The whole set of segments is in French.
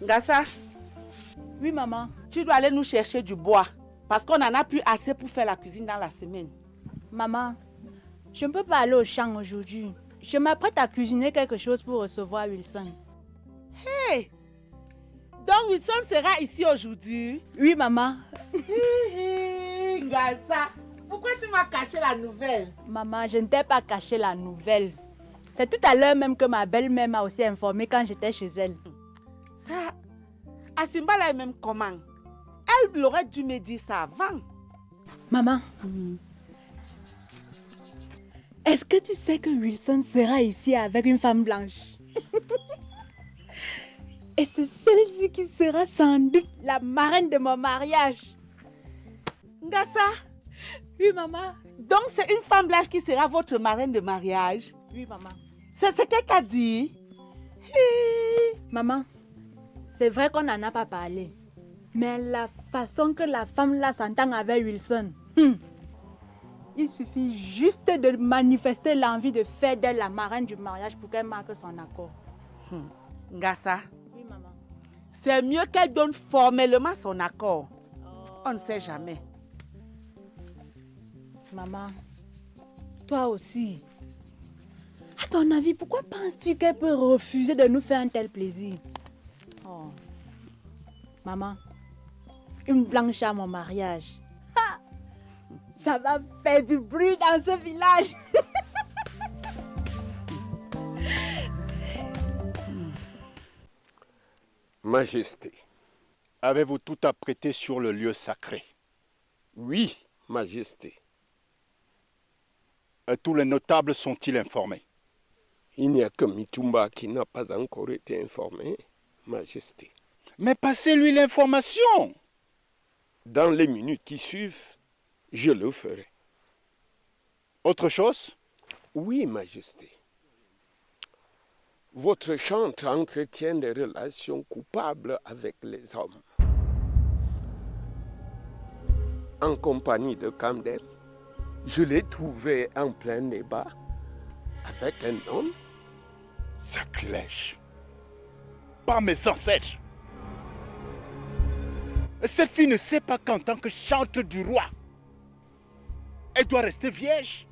Ngassa, Oui, maman. tu dois aller nous chercher du bois. Parce qu'on en a plus assez pour faire la cuisine dans la semaine. Maman, je ne peux pas aller au champ aujourd'hui. Je m'apprête à cuisiner quelque chose pour recevoir Wilson. Hey! Donc Wilson sera ici aujourd'hui? Oui, maman. Ngassa, pourquoi tu m'as caché la nouvelle? Maman, je ne t'ai pas caché la nouvelle. C'est tout à l'heure même que ma belle-mère m'a aussi informé quand j'étais chez elle. Ça, Asimba là est même comment? Elle aurait dû me dire ça avant. Maman, est-ce que tu sais que Wilson sera ici avec une femme blanche? Et c'est celle-ci qui sera sans doute la marraine de mon mariage. Ngassa, Oui, maman. donc c'est une femme blanche qui sera votre marraine de mariage? Oui, maman. C'est ce qu'elle t'a dit? Maman, c'est vrai qu'on n'en a pas parlé. Mais la façon que la femme là s'entend avec Wilson, il suffit juste de manifester l'envie de faire d'elle la marraine du mariage pour qu'elle marque son accord. Ngassa, Oui, maman. c'est mieux qu'elle donne formellement son accord. On ne sait jamais. Maman, toi aussi. À ton avis, pourquoi penses-tu qu'elle peut refuser de nous faire un tel plaisir? Oh. Maman, une blanche à mon mariage. Ha! Ça va faire du bruit dans ce village. Majesté, Avez-vous tout apprêté sur le lieu sacré? oui, Majesté. Tous les notables sont-ils informés? Il n'y a que Mitumba qui n'a pas encore été informé, Majesté. Mais passez-lui l'information. Dans les minutes qui suivent, je le ferai. Autre chose? Oui, Majesté. Votre chantre entretient des relations coupables avec les hommes. En compagnie de Kamdem, je l'ai trouvé en plein débat avec un homme. Sacrilège. Par mes ancêtres. Cette fille ne sait pas qu'en tant que chantre du roi, elle doit rester vierge.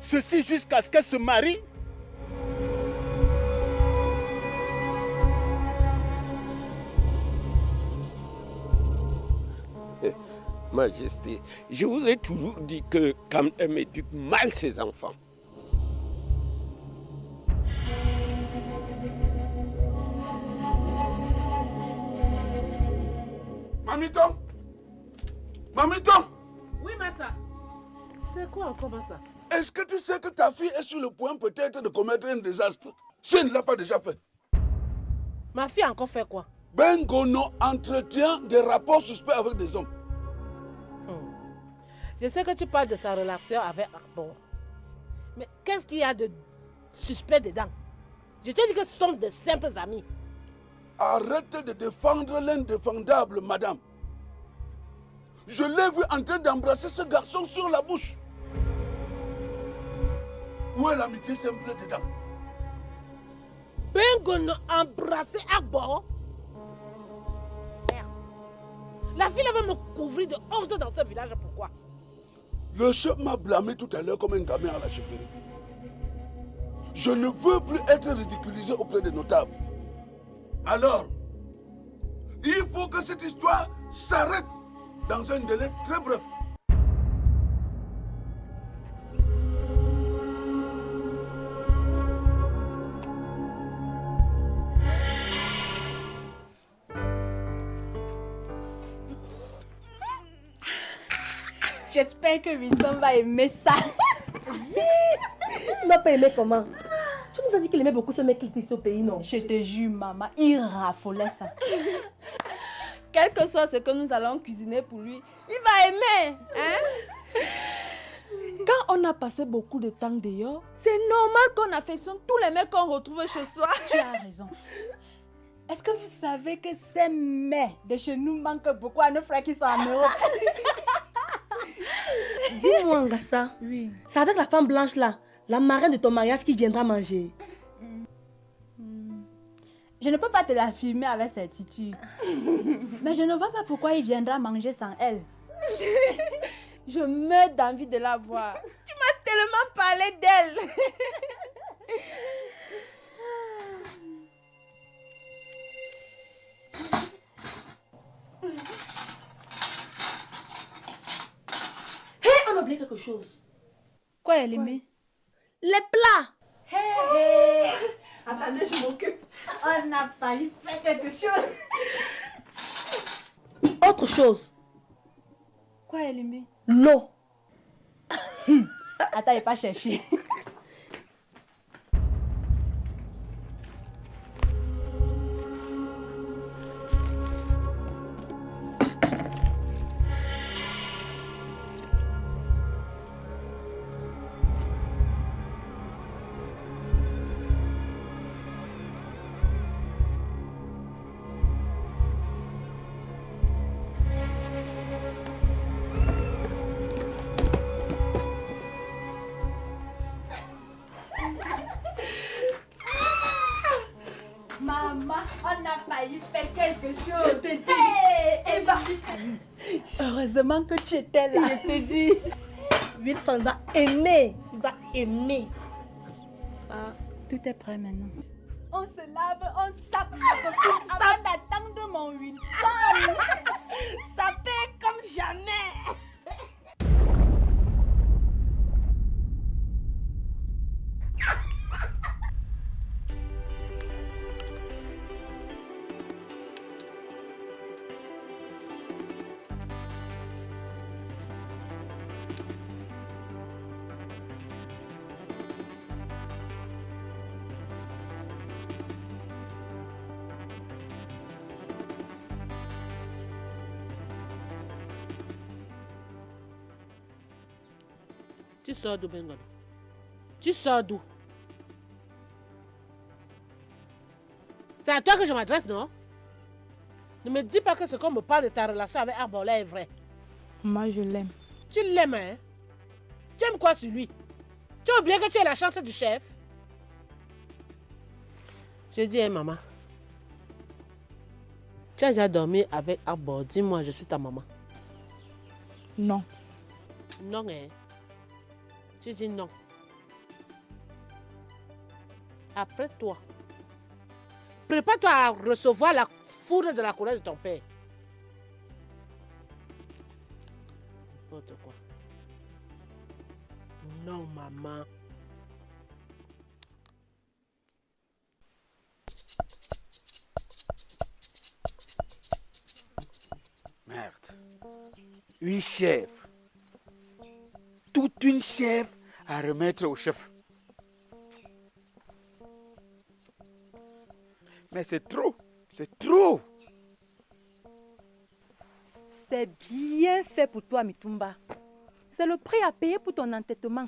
Ceci jusqu'à ce qu'elle se marie. Majesté, je vous ai toujours dit que Kamdem éduque mal ses enfants. Mamiton! Mamiton! Oui, Massa. C'est quoi encore, Massa? Est-ce que tu sais que ta fille est sur le point peut-être de commettre un désastre? Si elle ne l'a pas déjà fait. Ma fille a encore fait quoi? Bengono entretient des rapports suspects avec des hommes. Je sais que tu parles de sa relation avec Akbor. Mais qu'est-ce qu'il y a de suspect dedans? Je te dis que ce sont de simples amis. Arrête de défendre l'indéfendable, madame. Je l'ai vu en train d'embrasser ce garçon sur la bouche. Où est l'amitié simple dedans? Bengono embrasser Akbor? Merde. La fille va me couvrir de honte dans ce village, pourquoi? Le chef m'a blâmé tout à l'heure comme un gamin à la chefferie. Je ne veux plus être ridiculisé auprès des notables. Alors, il faut que cette histoire s'arrête dans un délai très bref. J'espère que Wilson va aimer ça. Il n'a pas aimé comment? Tu nous as dit qu'il aimait beaucoup ce mec qui était ici au pays, non? Je te jure, maman, il raffolait ça. Quel que soit ce que nous allons cuisiner pour lui, il va aimer. Hein? Quand on a passé beaucoup de temps dehors, c'est normal qu'on affectionne tous les mecs qu'on retrouve chez soi. Tu as raison. Est-ce que vous savez que ces mets de chez nous manquent beaucoup à nos frères qui sont en Europe? Dis-moi, Ngassa. Oui. C'est avec la femme blanche là la marraine de ton mariage qui viendra manger. Je ne peux pas te l'affirmer avec certitude. Mais je ne vois pas pourquoi il viendra manger sans elle. Je meurs d'envie de la voir. Tu m'as tellement parlé d'elle. Hé, on a oublié quelque chose. Quoi, Elimi? Les plats. Hé. Attendez, je m'occupe. On a failli faire quelque chose. Autre chose. Quoi, Elimi? L'eau. Attends, il pas chercher. Maman, on a failli faire quelque chose. Je t'ai dit. Eva. Heureusement que tu étais là. Je t'ai dit. Wilson va aimer. Il va aimer. Ah, tout est prêt maintenant. On se lave, on sape ma copine avant d'attendre mon Wilson. Ça fait comme jamais. Tu sors d'où, Bengon? Tu sors d'où? C'est à toi que je m'adresse, non? Ne me dis pas que ce qu'on me parle de ta relation avec Arbola est vrai. Moi, je l'aime. Tu l'aimes, hein? Tu aimes quoi sur lui? Tu as oublié que tu es la chance du chef? Je dis, hein, maman. Tu as déjà dormi avec Arbor. Dis-moi, je suis ta maman. Non. Non, hein? Tu dis non. Après toi, prépare-toi à recevoir la foudre de la colère de ton père. N'importe quoi. Non, maman. Merde. Une chèvre. Toute une chèvre à remettre au chef. Mais c'est trop. C'est trop. C'est bien fait pour toi, Mitumba. C'est le prix à payer pour ton entêtement.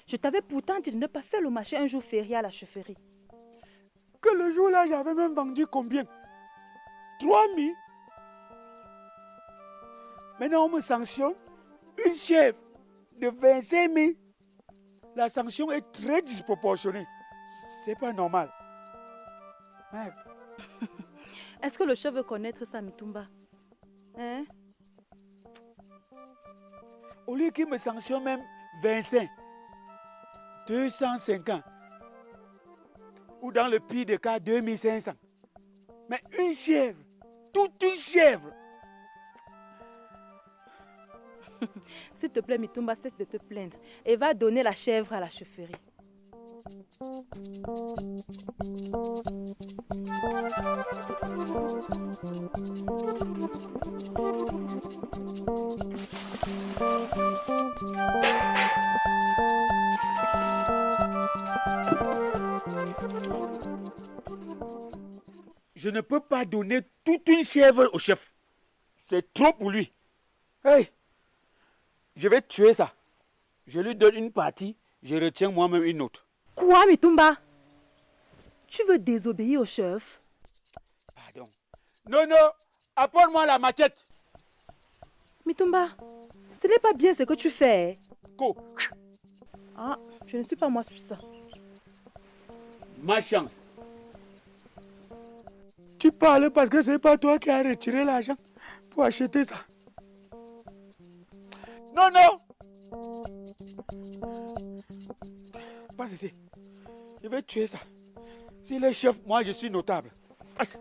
Je t'avais pourtant dit de ne pas faire le marché un jour férié à la chefferie. Que le jour-là, j'avais même vendu combien? 3000. Maintenant, on me sanctionne une chèvre de 25 000. La sanction est très disproportionnée. C'est pas normal. Merde. Est-ce que le chef veut connaître ça, Mitumba? Hein? Au lieu qu'il me sanctionne même 25, 250, ou dans le pire des cas, 2500. Mais une chèvre, toute une chèvre. S'il te plaît, Mitumba, cesse de te plaindre et va donner la chèvre à la chefferie. Je ne peux pas donner toute une chèvre au chef. C'est trop pour lui. Hey, je vais tuer ça. Je lui donne une partie, je retiens moi-même une autre. Quoi, Mitumba? Tu veux désobéir au chef? Pardon. Non, non, apporte-moi la machette. Mitumba, ce n'est pas bien ce que tu fais. Go. Ah, je ne suis pas moi sur ça. Ma chance. Tu parles parce que c'est pas toi qui as retiré l'argent pour acheter ça. Non, non. Passe ici. Je vais tuer ça. S'il est chef, moi je suis notable. Passe.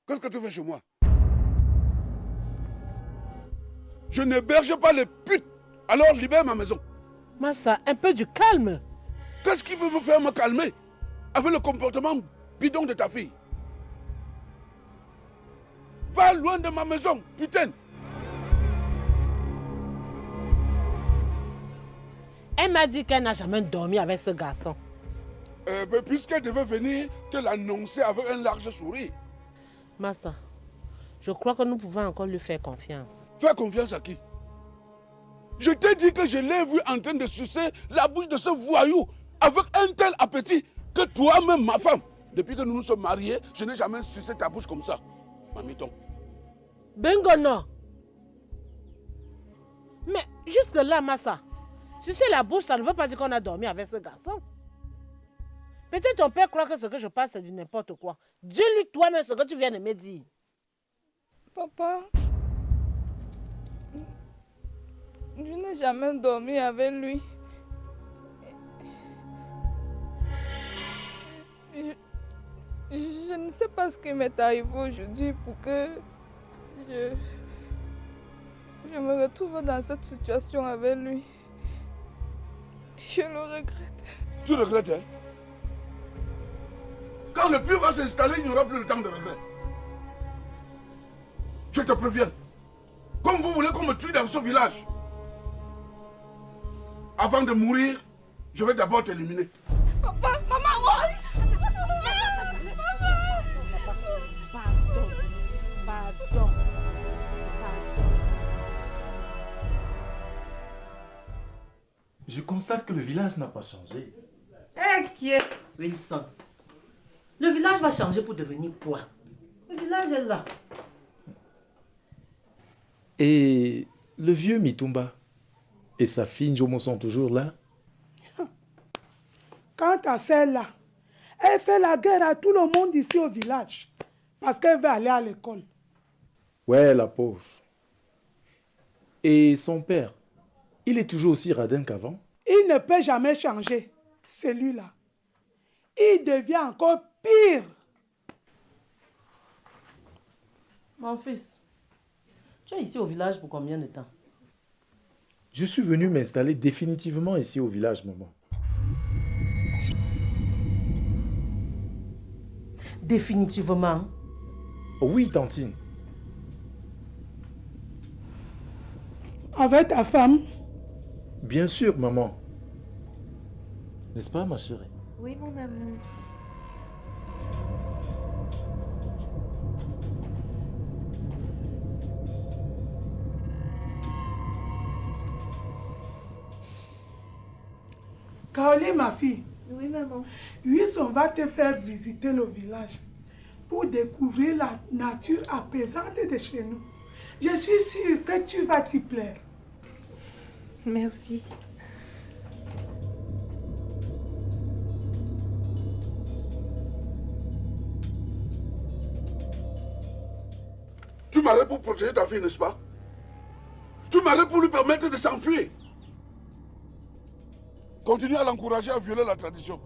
Qu'est-ce que tu fais chez moi? Je n'héberge pas les putes. Alors libère ma maison. Massa, un peu du calme. Qu'est-ce qui peut me faire me calmer avec le comportement bidon de ta fille? Va loin de ma maison, putain. Elle m'a dit qu'elle n'a jamais dormi avec ce garçon. Puisqu'elle devait venir te l'annoncer avec un large sourire. Massa, je crois que nous pouvons encore lui faire confiance. Faire confiance à qui? Je t'ai dit que je l'ai vu en train de sucer la bouche de ce voyou avec un tel appétit que toi-même, ma femme, depuis que nous nous sommes mariés, je n'ai jamais sucé ta bouche comme ça. Mamiton. Bingo non. Mais jusque là, Massa, sucer la bouche, ça ne veut pas dire qu'on a dormi avec ce garçon. Peut-être ton père croit que ce que je passe, c'est du n'importe quoi. Dis-lui toi-même ce que tu viens de me dire. Papa, je n'ai jamais dormi avec lui. Je ne sais pas ce qui m'est arrivé aujourd'hui pour que je me retrouve dans cette situation avec lui. Je le regrette. Tu regrettes, hein? Quand le pieu va s'installer, il n'y aura plus le temps de regret. Je te préviens. Comme vous voulez qu'on me tue dans ce village. Avant de mourir, je vais d'abord t'éliminer. Papa, maman, Pardon. Je constate que le village n'a pas changé. Inquiet, Wilson. Le village va changer pour devenir quoi? Le village est là. Et le vieux Mitumba et sa fille Njomo sont toujours là? Quant à celle-là, elle fait la guerre à tout le monde ici au village parce qu'elle veut aller à l'école. Ouais, la pauvre. Et son père, il est toujours aussi radin qu'avant? Il ne peut jamais changer, celui-là. Il devient encore pire. Mon fils, tu es ici au village pour combien de temps? Je suis venu m'installer définitivement ici au village, maman. Définitivement? Oui, tantine. Avec ta femme? Bien sûr, maman. N'est-ce pas, ma chérie? Oui, mon amour. Caroline, ma fille. Oui, maman. Wilson va te faire visiter le village pour découvrir la nature apaisante de chez nous. Je suis sûre que tu vas t'y plaire. Merci. Tu m'arrêtes pour protéger ta fille, n'est-ce pas? Tu m'arrêtes pour lui permettre de s'enfuir. Continue à l'encourager à violer la tradition.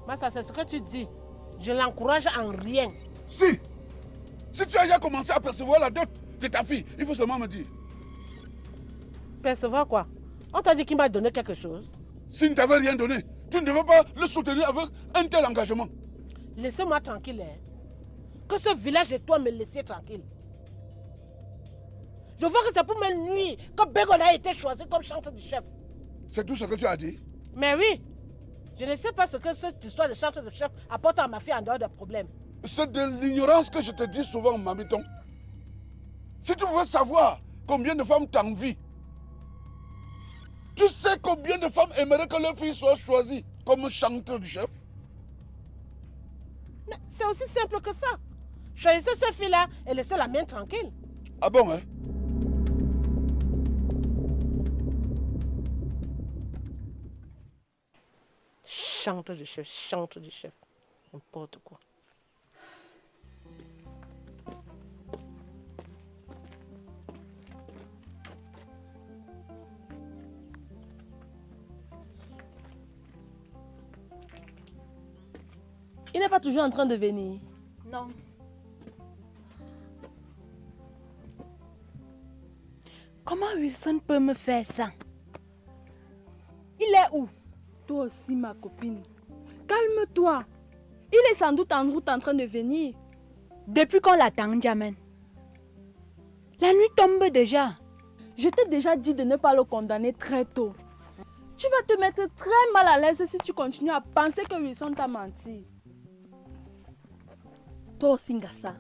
Massa, c'est ce que tu dis. Je l'encourage en rien. Si tu as déjà commencé à percevoir la dot de ta fille, il faut seulement me dire. Percevoir quoi? On t'a dit qu'il m'a donné quelque chose. S'il ne t'avait rien donné, tu ne devais pas le soutenir avec un tel engagement. Laissez-moi tranquille. Hein. Que ce village et toi me laissiez tranquille. Je vois que c'est pour me nuire que Begon a été choisi comme chantre du chef. C'est tout ce que tu as dit? Mais oui. Je ne sais pas ce que cette histoire de chantre de chef apporte à ma fille en dehors des problèmes. C'est de l'ignorance que je te dis souvent, Mamiton. Si tu veux savoir combien de femmes t'envient, tu sais combien de femmes aimeraient que leur fille soit choisie comme chanteur du chef? Mais c'est aussi simple que ça. Choisissez cette fille-là et laissez la mienne tranquille. Ah bon, hein? Chanteur du chef, chanteur du chef. N'importe quoi. Il n'est pas toujours en train de venir. Non. Comment Wilson peut me faire ça? Il est où? Toi aussi, ma copine. Calme-toi. Il est sans doute en route en train de venir. Depuis qu'on l'attend, Jamen. La nuit tombe déjà. Je t'ai déjà dit de ne pas le condamner très tôt. Tu vas te mettre très mal à l'aise si tu continues à penser que Wilson t'a menti. Toi aussi, Ngassa,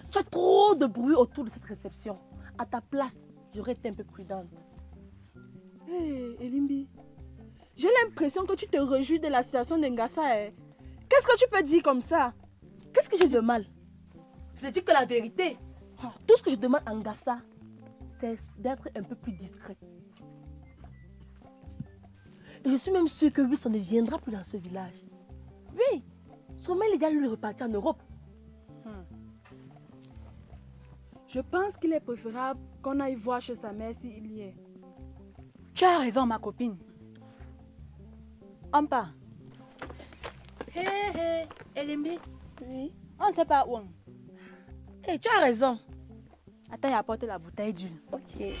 tu as trop de bruit autour de cette réception. À ta place, j'aurais été un peu prudente. Hé, Elimbi, j'ai l'impression que tu te réjouis de la situation de Ngassa. Qu'est-ce que tu peux dire comme ça? Qu'est-ce que j'ai de mal? Je ne dis que la vérité. Tout ce que je demande à Ngassa, c'est d'être un peu plus discrète. Et je suis même sûre que Wilson ne viendra plus dans ce village. Oui, son mail légal lui est reparti en Europe. Je pense qu'il est préférable qu'on aille voir chez sa mère s'il y est. Tu as raison, ma copine. On part. Hé, hé, Elimbi. Oui. On ne sait pas où. Hé, tu as raison. Attends, il a apporté la bouteille d'huile. Ok.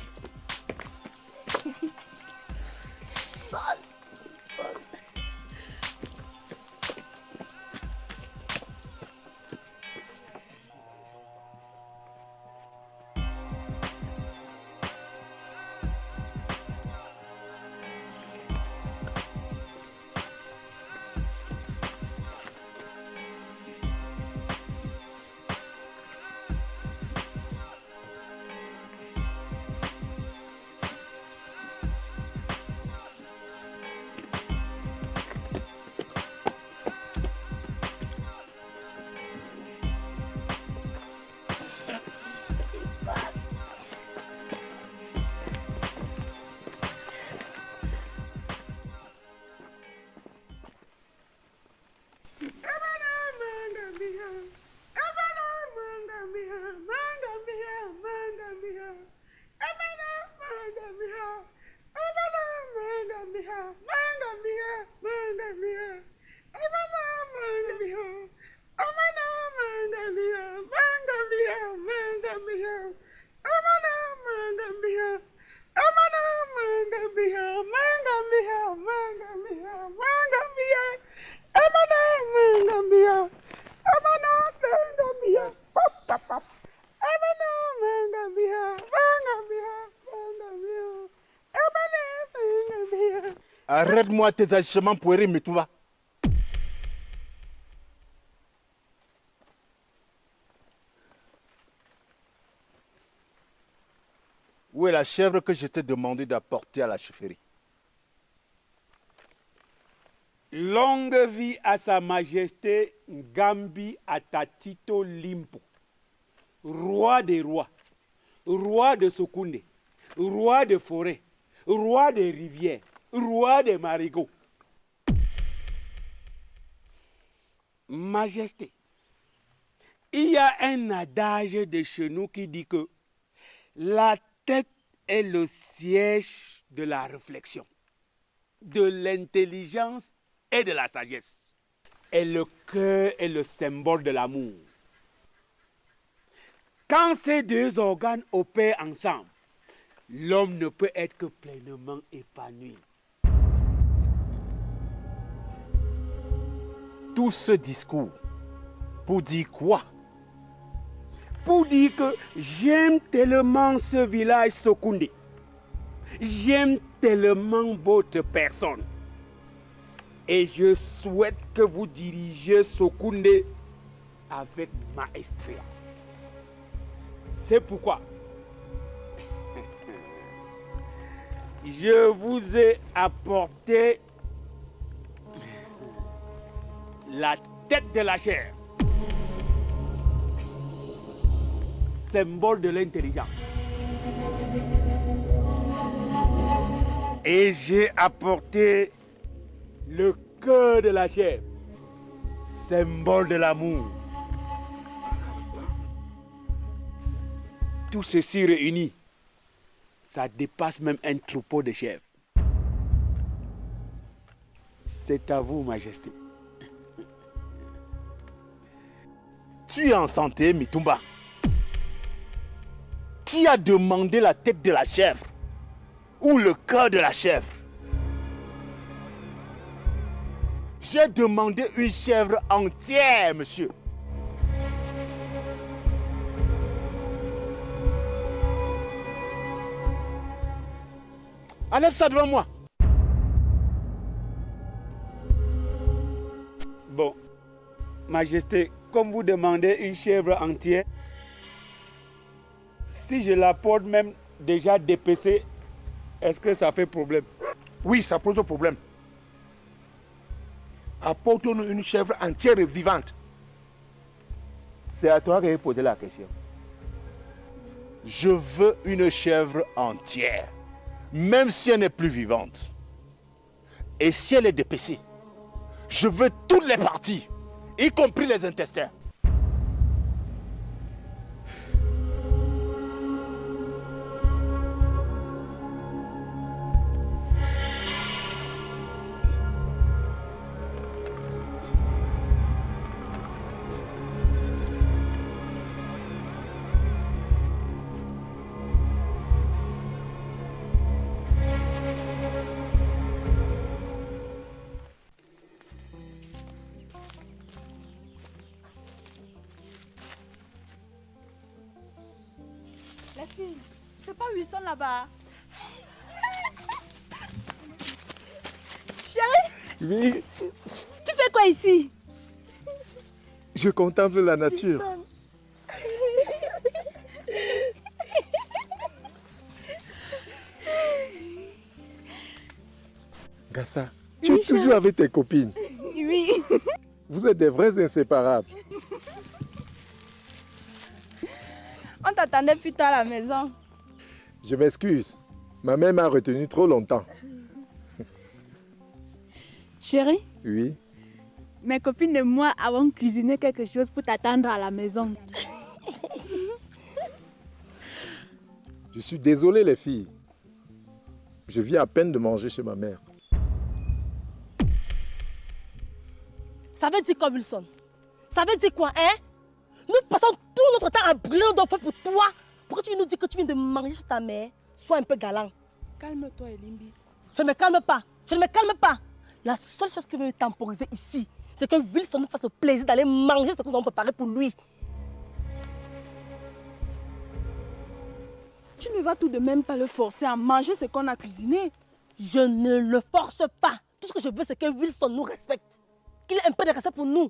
Arrête-moi tes agissements puérils, Mitouba. Où est la chèvre que je t'ai demandé d'apporter à la chefferie? Longue vie à sa majesté Ngambi Atatito Limpo, roi des rois, roi de Sokoundé, roi des forêts, roi des rivières, roi des marigots. Majesté, il y a un adage de chez nous qui dit que la tête est le siège de la réflexion, de l'intelligence et de la sagesse. Et le cœur est le symbole de l'amour. Quand ces deux organes opèrent ensemble, l'homme ne peut être que pleinement épanoui. Tout ce discours, pour dire quoi? Pour dire que j'aime tellement ce village Sokoundé. J'aime tellement votre personne. Et je souhaite que vous dirigiez Sokoundé avec maestria. C'est pourquoi je vous ai apporté la tête de la chair, symbole de l'intelligence. Et j'ai apporté le cœur de la chair, symbole de l'amour. Tout ceci réuni, ça dépasse même un troupeau de chèvres. C'est à vous, Majesté. Tu es en santé, Mitumba. Qui a demandé la tête de la chèvre ou le cœur de la chèvre? J'ai demandé une chèvre entière, monsieur. Enlève ça devant moi. Bon, Majesté, comme vous demandez une chèvre entière, si je l'apporte même déjà dépecée, est-ce que ça fait problème? Oui, ça pose problème. Apporte-nous une chèvre entière et vivante. C'est à toi que j'ai posé la question. Je veux une chèvre entière, même si elle n'est plus vivante. Et si elle est dépecée, je veux toutes les parties, y compris les intestins. La fille, c'est pas Wilson là-bas. Chérie, Oui, tu fais quoi ici? je contemple la nature. Gassa, tu es toujours avec tes copines. Oui. Vous êtes des vrais inséparables. On t'attendait plus tard à la maison. Je m'excuse. Ma mère m'a retenu trop longtemps. Chérie, Oui. mes copines et moi avons cuisiné quelque chose pour t'attendre à la maison. Je suis désolé, les filles. Je viens à peine de manger chez ma mère. Ça veut dire quoi, Wilson? Ça veut dire quoi, hein? Nous passons tout notre temps à brûler nos feu pour toi. Pourquoi tu viens nous dire que tu viens de manger chez ta mère? Sois un peu galant. Calme-toi, Elimbi. Je ne me calme pas. Je ne me calme pas. La seule chose que je veux temporiser ici, c'est que Wilson nous fasse le plaisir d'aller manger ce que nous avons préparé pour lui. Tu ne vas tout de même pas le forcer à manger ce qu'on a cuisiné. Je ne le force pas. Tout ce que je veux, c'est que Wilson nous respecte. Qu'il ait un peu de respect pour nous.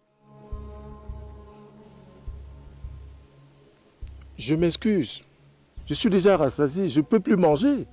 Je m'excuse. Je suis déjà rassasié. Je ne peux plus manger.